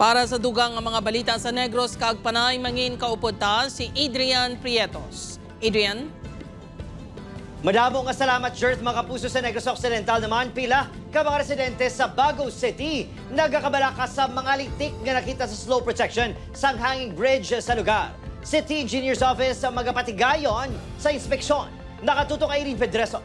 Para sa dugang mga balita sa Negros, kag panay mangin kaupod ta si Adrian Prietos. Adrian? Madamo nga salamat, Jert, mga kapuso sa Negros Occidental naman. Pila ka mga residente sa Bago City nagakabalaka sa mga litik nga nakita sa slow protection sa hanging bridge sa lugar. City Engineer's Office ang magapatigayon sa inspeksyon. Nakatutok kay Irene Pedreso.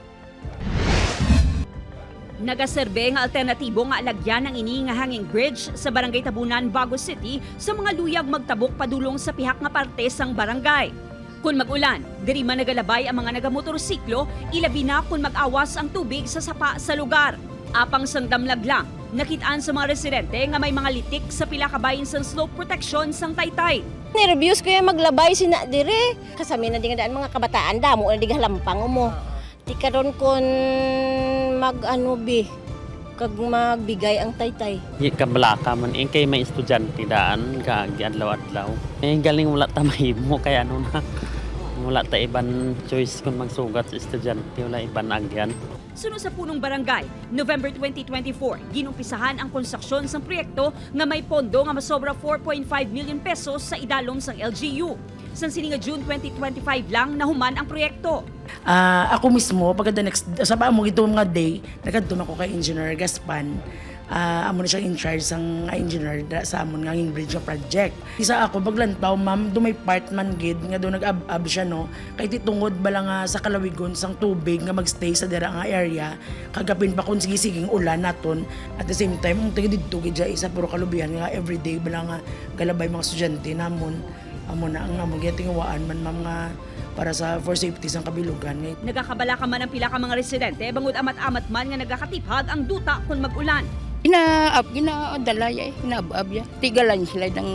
Nagaserbe nga alternatibo nga alagyan ng ini nga hanging bridge sa Barangay Tabunan, Bago City sa mga luyag magtabok padulong sa pihak nga parte sang barangay. Kung mag-ulan, diri man nagalabay ang mga nagamotorsiklo, ilabi na kung mag-awas ang tubig sa sapa sa lugar. Apang sang damlag lang, nakitaan sa mga residente nga may mga litik sa pila kabayin sang slope protection sang Taytay. Nervyos ko yung maglabay sina dire. Kasami na din daan mga kabataan damo na di halampang mo. Di karon kon kag magbigay ang Taytay. Kabalaka man kay may estudyante daan kag adlaw-adlaw. Galing wala ta mahimo kaya ano na. Wala ta ibang choice kung magsugat sa estudyante, wala ibang agyan. Sunod sa punong barangay, November 2024, ginumpisahan ang konstruksyon ng proyekto nga may pondo nga masobra 4.5 million pesos sa idalom sang LGU. Sa sininga June 2025 lang nahuman ang proyekto. Ako mismo, pagka sa mo ito mga day, nagkadun ako kay Engineer Gaspan. Amo na siyang in charge sang engineer sa amon nga bridge nga project. Isa ako baglantaw ma'am, do may part man gid nga do nag-ab siya no. Kay titungod bala nga sa kalawigon sang tubig nga magstay sa dira nga area, kagapin pa kun sige-siging ulan naton. At the same time, ang taga didto gid isa puro kalubihan nga everyday bala nga galabay mga estudyante namon. Amo na ang amo gitingwaan man ma'am nga para sa for safety sang kabilugan. Nagakabalaka man ang pila ka mga residente bangod amat-amat man nga nagakatipag ang duta kung mag-ulan. Inaadalay inaabab ya. Tigalan sila ng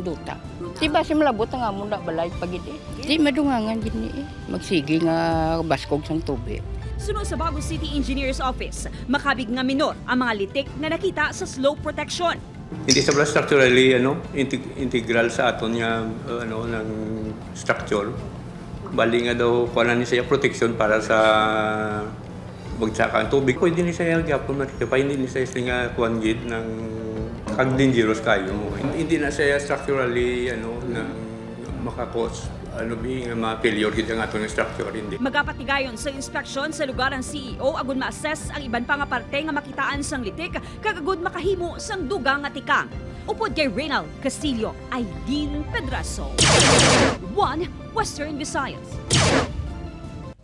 duta. Diba si malabot nga mo na balay pagid Di madungangan gini Magsige nga baskog sang tubig. Sunod sa Bago City Engineer's Office, makabig nga minor ang mga litik na nakita sa slope protection. Hindi sa structurally integral sa aton nga ng structure. Bali nga daw kuha ni siya protection para sa magsaka ang tubig. Pwede ni siya gapon matipay, hindi ni siya nga kuhan gid ng kag-dangerous kayo. Hindi na siya structurally na makakos mga failure gid ang atong structure. Hindi. Magapatigayon sa inspeksyon sa lugar ang CEO agon ma-assess ang iban pa nga parte nga makitaan sang litik kag agud makahimo sang dugang nga tikang. Upod kay Reynald Castillo, Irene Pedreso. 1 Western Visayas.